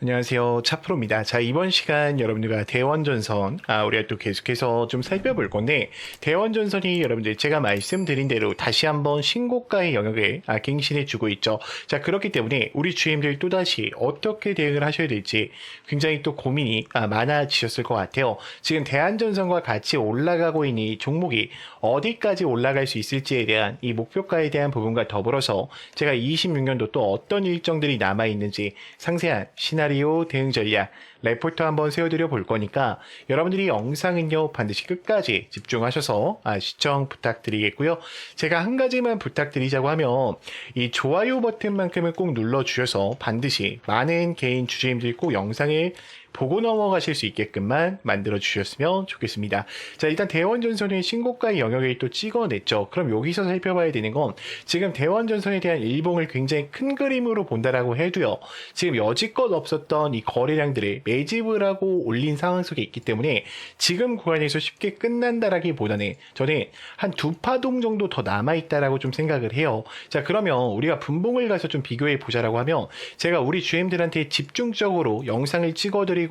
안녕하세요. 차프로입니다. 자, 이번 시간 여러분들과 대원전선, 우리가 또 계속해서 좀 살펴볼 건데, 대원전선이 여러분들 제가 말씀드린 대로 다시 한번 신고가의 영역에 갱신해 주고 있죠. 자, 그렇기 때문에 우리 주임들 또다시 어떻게 대응을 하셔야 될지 굉장히 또 고민이 많아지셨을 것 같아요. 지금 대한전선과 같이 올라가고 있는 이 종목이 어디까지 올라갈 수 있을지에 대한 이 목표가에 대한 부분과 더불어서 제가 26년도 또 어떤 일정들이 남아있는지 상세한 시나리오 대응 전략 레포트 한번 세워드려 볼 거니까 여러분들이 영상은요 반드시 끝까지 집중하셔서 시청 부탁드리겠고요. 제가 한 가지만 부탁드리자고 하면 이 좋아요 버튼만큼은 꼭 눌러주셔서 반드시 많은 개인 주주님들이 꼭 영상을 보고 넘어가실 수 있게끔만 만들어 주셨으면 좋겠습니다. 자, 일단 대원전선의 신고가의 영역을 또 찍어냈죠. 그럼 여기서 살펴봐야 되는 건 지금 대원전선에 대한 일봉을 굉장히 큰 그림으로 본다라고 해도요. 지금 여지껏 없었던 이 거래량들을 매집을 하고 올린 상황 속에 있기 때문에 지금 구간에서 쉽게 끝난다라기보다는 저는 한 두 파동 정도 더 남아있다라고 좀 생각을 해요. 자, 그러면 우리가 분봉을 가서 좀 비교해 보자라고 하면 제가 우리 주임들한테 집중적으로 영상을 찍어드리고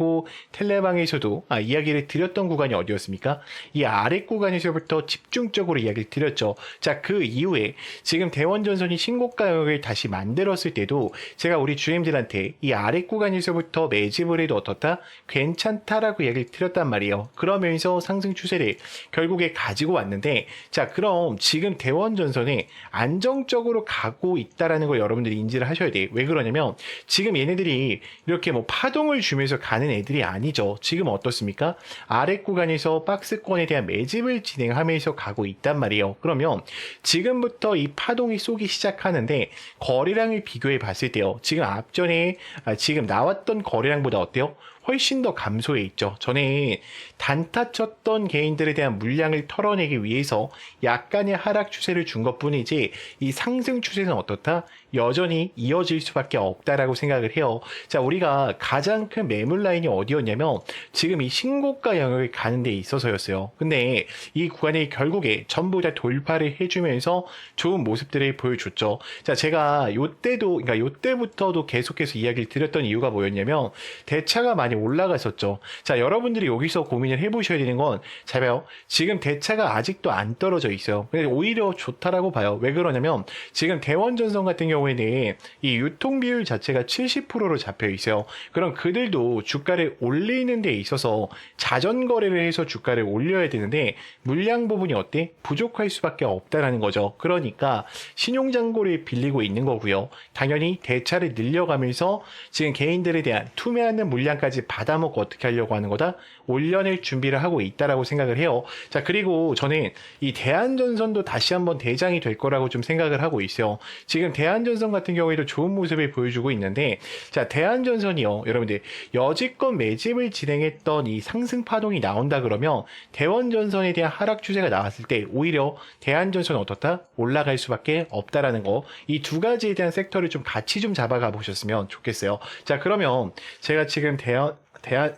텔레방에서도 이야기를 드렸던 구간이 어디였습니까? 이 아래 구간에서부터 집중적으로 이야기를 드렸죠. 자, 그 이후에 지금 대원전선이 신고가 영역을 다시 만들었을 때도 제가 우리 주임들한테 이 아래 구간에서부터 매집을 해도 어떻다? 괜찮다라고 이야기를 드렸단 말이에요. 그러면서 상승 추세를 결국에 가지고 왔는데, 자, 그럼 지금 대원전선에 안정적으로 가고 있다라는 걸 여러분들이 인지를 하셔야 돼요. 왜 그러냐면 지금 얘네들이 이렇게 뭐 파동을 주면서 가는 애들이 아니죠. 지금 어떻습니까? 아래 구간에서 박스권에 대한 매집을 진행하면서 가고 있단 말이에요. 그러면 지금부터 이 파동이 쏘기 시작하는데 거래량을 비교해 봤을 때요. 지금 앞전에 지금 나왔던 거래량보다 어때요? 훨씬 더 감소해 있죠. 저는 단타 쳤던 개인들에 대한 물량을 털어내기 위해서 약간의 하락 추세를 준 것뿐이지 이 상승 추세는 어떻다? 여전히 이어질 수밖에 없다라고 생각을 해요. 자, 우리가 가장 큰 매물 라인이 어디였냐면 지금 이 신고가 영역을 가는 데 있어서였어요. 근데 이 구간이 결국에 전부 다 돌파를 해주면서 좋은 모습들을 보여줬죠. 자, 제가 그러니까 요때부터도 계속해서 이야기를 드렸던 이유가 뭐였냐면 대차가 많이 올라갔었죠. 자, 여러분들이 여기서 고민을 해보셔야 되는 건, 잘 봐요. 지금 대차가 아직도 안 떨어져 있어요. 근데 오히려 좋다라고 봐요. 왜 그러냐면, 지금 대원전선 같은 경우에는 이 유통 비율 자체가 70%로 잡혀 있어요. 그럼 그들도 주가를 올리는 데 있어서 자전 거래를 해서 주가를 올려야 되는데, 물량 부분이 어때? 부족할 수밖에 없다라는 거죠. 그러니까, 신용잔고를 빌리고 있는 거고요. 당연히 대차를 늘려가면서 지금 개인들에 대한 투매하는 물량까지 받아먹고 어떻게 하려고 하는 거다? 올려낼 준비를 하고 있다라고 생각을 해요. 자, 그리고 저는 이 대한전선도 다시 한번 대장이 될 거라고 좀 생각을 하고 있어요. 지금 대한전선 같은 경우에도 좋은 모습을 보여주고 있는데, 자, 대한전선이요. 여러분들, 여지껏 매집을 진행했던 이 상승 파동이 나온다 그러면 대원전선에 대한 하락 추세가 나왔을 때 오히려 대한전선은 어떻다? 올라갈 수밖에 없다라는 거. 이 두 가지에 대한 섹터를 좀 같이 좀 잡아가 보셨으면 좋겠어요. 자, 그러면 제가 지금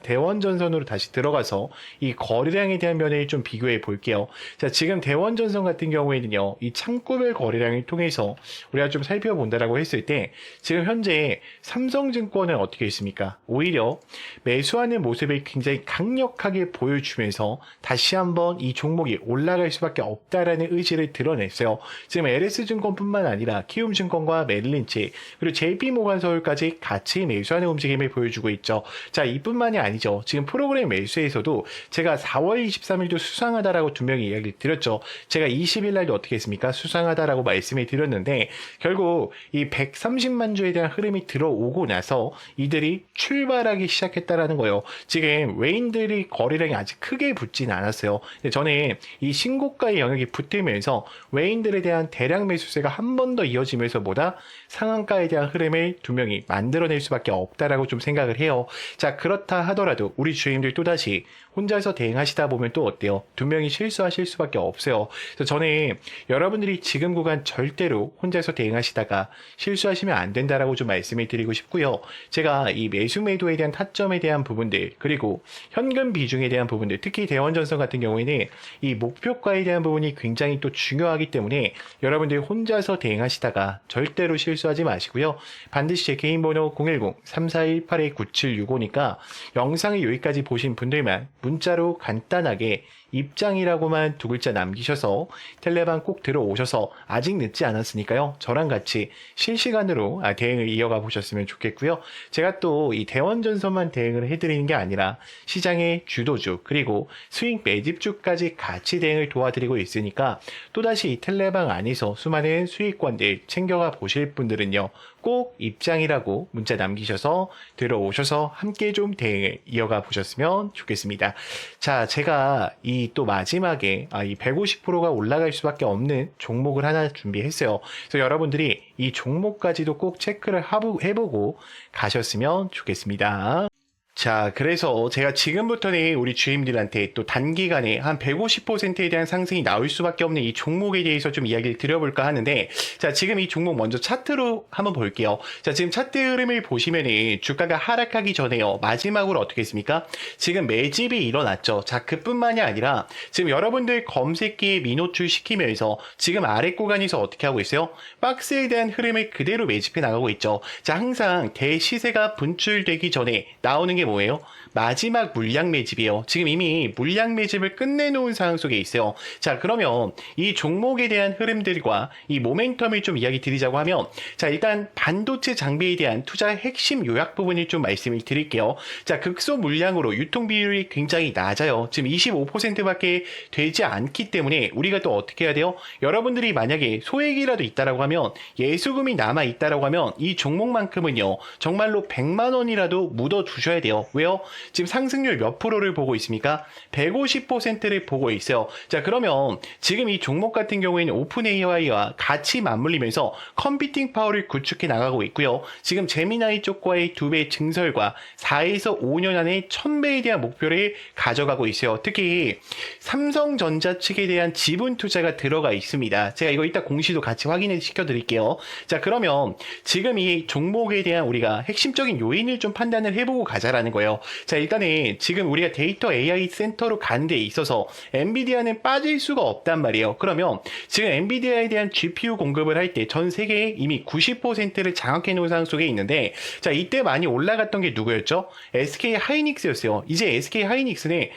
대원전선으로 다시 들어가서 이 거래량에 대한 면을 좀 비교해 볼게요. 자, 지금 대원전선 같은 경우에는요, 이 창구별 거래량을 통해서 우리가 좀 살펴본다라고 했을 때, 지금 현재 삼성증권은 어떻게 있습니까? 오히려 매수하는 모습을 굉장히 강력하게 보여주면서 다시 한번 이 종목이 올라갈 수밖에 없다라는 의지를 드러냈어요. 지금 LS증권뿐만 아니라 키움증권과 메릴린치, 그리고 JP모간서울까지 같이 매수하는 움직임을 보여주고 있죠. 자, 뿐만이 아니죠. 지금 프로그램 매수에서도 제가 4월 23일도 수상하다라고 두 명이 이야기를 드렸죠. 제가 20일 날도 어떻게 했습니까? 수상하다라고 말씀을 드렸는데 결국 이 130만 주에 대한 흐름이 들어오고 나서 이들이 출발하기 시작했다라는 거예요. 지금 외인들이 거래량이 아직 크게 붙진 않았어요. 근데 저는 이 신고가의 영역이 붙으면서 외인들에 대한 대량 매수세가 한 번 더 이어지면서 보다 상한가에 대한 흐름을 두 명이 만들어낼 수밖에 없다라고 좀 생각을 해요. 자, 그럼 그렇다 하더라도 우리 주임들 또다시 혼자서 대응하시다 보면 또 어때요? 두 명이 실수하실 수밖에 없어요. 그래서 저는 여러분들이 지금 구간 절대로 혼자서 대응하시다가 실수하시면 안 된다라고 좀 말씀을 드리고 싶고요. 제가 이 매수 매도에 대한 타점에 대한 부분들, 그리고 현금 비중에 대한 부분들, 특히 대원전선 같은 경우에는 이 목표가에 대한 부분이 굉장히 또 중요하기 때문에 여러분들이 혼자서 대응하시다가 절대로 실수하지 마시고요. 반드시 제 개인 번호 010-3418-9765니까 영상을 여기까지 보신 분들만 문자로 간단하게 입장이라고만 두 글자 남기셔서 텔레방 꼭 들어오셔서 아직 늦지 않았으니까요. 저랑 같이 실시간으로 대응을 이어가 보셨으면 좋겠고요. 제가 또 이 대원전선만 대응을 해드리는 게 아니라 시장의 주도주 그리고 스윙 매집주까지 같이 대응을 도와드리고 있으니까 또다시 이 텔레방 안에서 수많은 수익권들 챙겨가 보실 분들은요. 꼭 입장이라고 문자 남기셔서 들어오셔서 함께 좀 대응을 이어가 보셨으면 좋겠습니다. 자, 제가 이 또 마지막에 이 150%가 올라갈 수밖에 없는 종목을 하나 준비했어요. 그래서 여러분들이 이 종목까지도 꼭 체크를 해보고 가셨으면 좋겠습니다. 자, 그래서 제가 지금부터는 우리 주임들한테 또 단기간에 한 150%에 대한 상승이 나올 수밖에 없는 이 종목에 대해서 좀 이야기를 드려볼까 하는데, 자, 지금 이 종목 먼저 차트로 한번 볼게요. 자, 지금 차트 흐름을 보시면은 주가가 하락하기 전에요. 마지막으로 어떻게 했습니까? 지금 매집이 일어났죠. 자, 그뿐만이 아니라 지금 여러분들 검색기에 미노출 시키면서 지금 아래 구간에서 어떻게 하고 있어요? 박스에 대한 흐름을 그대로 매집해 나가고 있죠. 자, 항상 대시세가 분출되기 전에 나오는 게 뭐예요? 마지막 물량 매집이에요. 지금 이미 물량 매집을 끝내놓은 상황 속에 있어요. 자, 그러면 이 종목에 대한 흐름들과 이 모멘텀을 좀 이야기 드리자고 하면, 자, 일단 반도체 장비에 대한 투자의 핵심 요약 부분을 좀 말씀을 드릴게요. 자, 극소 물량으로 유통 비율이 굉장히 낮아요. 지금 25%밖에 되지 않기 때문에 우리가 또 어떻게 해야 돼요? 여러분들이 만약에 소액이라도 있다라고 하면, 예수금이 남아 있다라고 하면 이 종목만큼은요, 정말로 100만 원이라도 묻어 주셔야 돼요. 왜요? 지금 상승률 몇 프로를 보고 있습니까? 150%를 보고 있어요. 자, 그러면 지금 이 종목 같은 경우에는 오픈 AI와 같이 맞물리면서 컴퓨팅 파워를 구축해 나가고 있고요. 지금 제미나이 쪽과의 2배 증설과 4에서 5년 안에 1000배에 대한 목표를 가져가고 있어요. 특히 삼성전자 측에 대한 지분 투자가 들어가 있습니다. 제가 이거 이따 공시도 같이 확인해 시켜드릴게요. 자, 그러면 지금 이 종목에 대한 우리가 핵심적인 요인을 좀 판단을 해보고 가자라는 거예요. 자, 일단은 지금 우리가 데이터 AI 센터로 가는 데 있어서 엔비디아는 빠질 수가 없단 말이에요. 그러면 지금 엔비디아에 대한 GPU 공급을 할 때 전 세계에 이미 90%를 장악해 놓은 상황 속에 있는데, 자, 이때 많이 올라갔던 게 누구였죠? SK 하이닉스였어요. 이제 SK 하이닉스는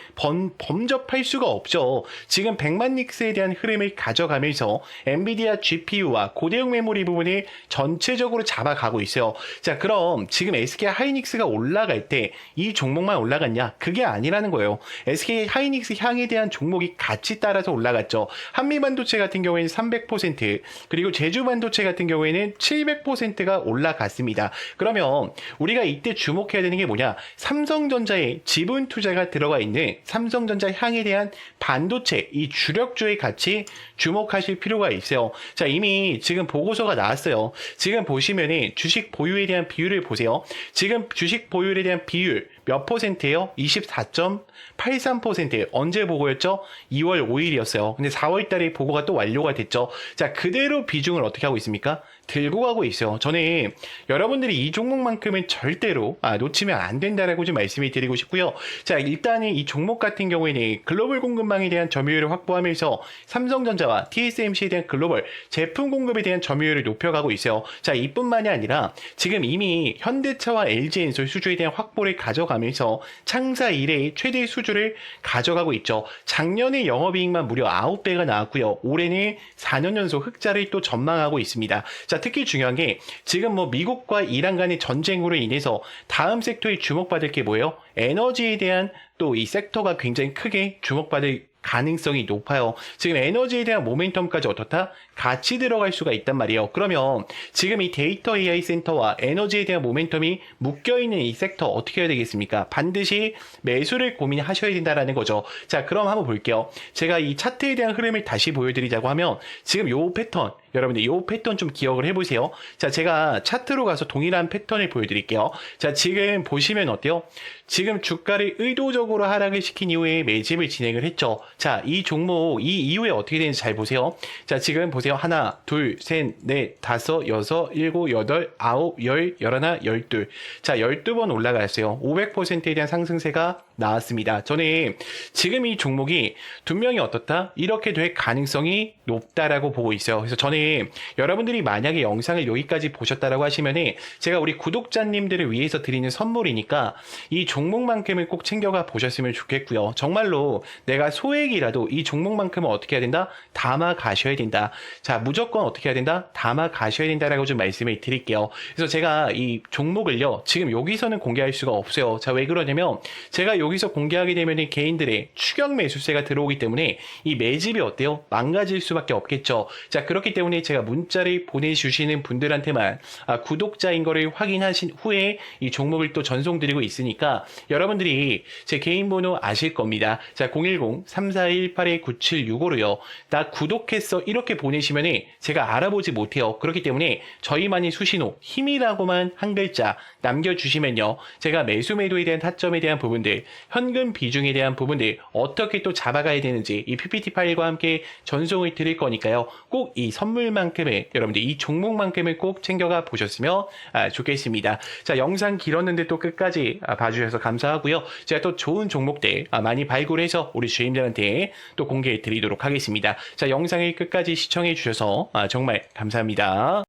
범접할 수가 없죠. 지금 100만 닉스에 대한 흐름을 가져가면서 엔비디아 GPU와 고대용 메모리 부분을 전체적으로 잡아가고 있어요. 자, 그럼 지금 SK 하이닉스가 올라갈 때 이 종목만 올라갔냐? 그게 아니라는 거예요. SK 하이닉스 향에 대한 종목이 같이 따라서 올라갔죠. 한미반도체 같은 경우에는 300%, 그리고 제주반도체 같은 경우에는 700%가 올라갔습니다. 그러면 우리가 이때 주목해야 되는 게 뭐냐? 삼성전자에 지분 투자가 들어가 있는 삼성전자 향에 대한 반도체, 이 주력주에 같이 주목하실 필요가 있어요. 자, 이미 지금 보고서가 나왔어요. 지금 보시면은 주식 보유에 대한 비율을 보세요. 지금 주식 보유에 대한 비율 몇 퍼센트예요? 24.83%. 언제 보고였죠? 2월 5일이었어요. 근데 4월 달에 보고가 또 완료가 됐죠. 자, 그대로 비중을 어떻게 하고 있습니까? 들고 가고 있어요. 저는 여러분들이 이 종목만큼은 절대로 놓치면 안 된다라고 좀 말씀을 드리고 싶고요. 자, 일단은 이 종목 같은 경우에는 글로벌 공급망에 대한 점유율을 확보하면서 삼성전자와 TSMC에 대한 글로벌 제품 공급에 대한 점유율을 높여가고 있어요. 자, 이뿐만이 아니라 지금 이미 현대차와 LG엔솔 수주에 대한 확보를 가져가면서 창사 이래의 최대 수주를 가져가고 있죠. 작년에 영업이익만 무려 9배가 나왔고요. 올해는 4년 연속 흑자를 또 전망하고 있습니다. 자, 특히 중요한 게 지금 뭐 미국과 이란 간의 전쟁으로 인해서 다음 섹터에 주목받을 게 뭐예요? 에너지에 대한 또 이 섹터가 굉장히 크게 주목받을 가능성이 높아요. 지금 에너지에 대한 모멘텀까지 어떻다? 같이 들어갈 수가 있단 말이에요. 그러면 지금 이 데이터 AI 센터와 에너지에 대한 모멘텀이 묶여있는 이 섹터 어떻게 해야 되겠습니까? 반드시 매수를 고민하셔야 된다는 거죠. 자, 그럼 한번 볼게요. 제가 이 차트에 대한 흐름을 다시 보여드리자고 하면 지금 요 패턴 여러분들 이 패턴 좀 기억을 해보세요. 자, 제가 차트로 가서 동일한 패턴을 보여드릴게요. 자, 지금 보시면 어때요? 지금 주가를 의도적으로 하락을 시킨 이후에 매집을 진행을 했죠. 자, 이 종목 이 이후에 어떻게 되는지 잘 보세요. 자, 지금 보세요. 하나, 둘, 셋, 넷, 다섯, 여섯, 일곱, 여덟, 아홉, 열, 열하나, 열둘. 자, 12번 올라갔어요. 500%에 대한 상승세가 나왔습니다. 저는 지금 이 종목이 분명히 어떻다? 이렇게 될 가능성이 높다라고 보고 있어요. 그래서 저는 여러분들이 만약에 영상을 여기까지 보셨다라고 하시면은 제가 우리 구독자님들을 위해서 드리는 선물이니까 이 종목만큼은 꼭 챙겨가 보셨으면 좋겠고요. 정말로 내가 소액이라도 이 종목만큼은 어떻게 해야 된다? 담아 가셔야 된다. 자, 무조건 어떻게 해야 된다? 담아 가셔야 된다라고 좀 말씀을 드릴게요. 그래서 제가 이 종목을요, 지금 여기서는 공개할 수가 없어요. 자, 왜 그러냐면 제가 여기서 공개하게 되면 개인들의 추격 매수세가 들어오기 때문에 이 매집이 어때요? 망가질 수밖에 없겠죠. 자, 그렇기 때문에 제가 문자를 보내주시는 분들한테만 구독자인 거를 확인하신 후에 이 종목을 또 전송드리고 있으니까 여러분들이 제 개인 번호 아실 겁니다. 자, 010-3418-9765로요. 나 구독했어 이렇게 보내시면 제가 알아보지 못해요. 그렇기 때문에 저희만의 수신호 힘이라고만 한 글자 남겨주시면요. 제가 매수 매도에 대한 타점에 대한 부분들, 현금 비중에 대한 부분들 어떻게 또 잡아가야 되는지 이 PPT 파일과 함께 전송을 드릴 거니까요. 꼭 이 선물만큼을 여러분들 이 종목만큼을 꼭 챙겨가 보셨으면 좋겠습니다. 자, 영상 길었는데 또 끝까지 봐주셔서 감사하고요. 제가 또 좋은 종목들 많이 발굴해서 우리 주임들한테 또 공개해 드리도록 하겠습니다. 자, 영상을 끝까지 시청해 주셔서 정말 감사합니다.